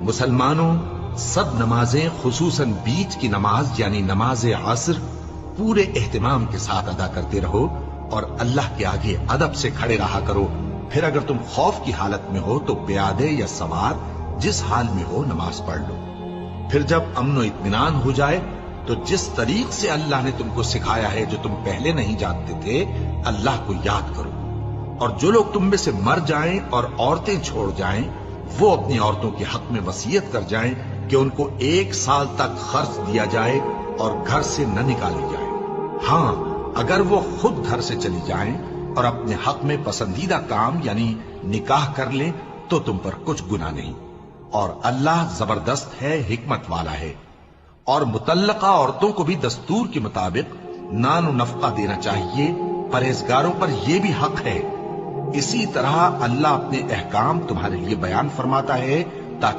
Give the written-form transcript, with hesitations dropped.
مسلمانوں، سب نمازیں خصوصاً بیچ کی نماز یعنی نماز عصر پورے اہتمام کے ساتھ ادا کرتے رہو اور اللہ کے آگے ادب سے کھڑے رہا کرو. پھر اگر تم خوف کی حالت میں ہو تو پیادے یا سوار جس حال میں ہو نماز پڑھ لو. پھر جب امن و اطمینان ہو جائے تو جس طریق سے اللہ نے تم کو سکھایا ہے جو تم پہلے نہیں جانتے تھے اللہ کو یاد کرو. اور جو لوگ تم میں سے مر جائیں اور عورتیں چھوڑ جائیں وہ اپنی عورتوں کے حق میں وصیت کر جائیں کہ ان کو 1 سال تک خرچ دیا جائے اور گھر سے نہ نکالی جائے. ہاں اگر وہ خود گھر سے چلی جائیں اور اپنے حق میں پسندیدہ کام یعنی نکاح کر لیں تو تم پر کچھ گناہ نہیں. اور اللہ زبردست ہے، حکمت والا ہے. اور مطلقہ عورتوں کو بھی دستور کے مطابق نان و نفقہ دینا چاہیے. پرہیزگاروں پر یہ بھی حق ہے. اسی طرح اللہ اپنے احکام تمہارے لیے بیان فرماتا ہے تاکہ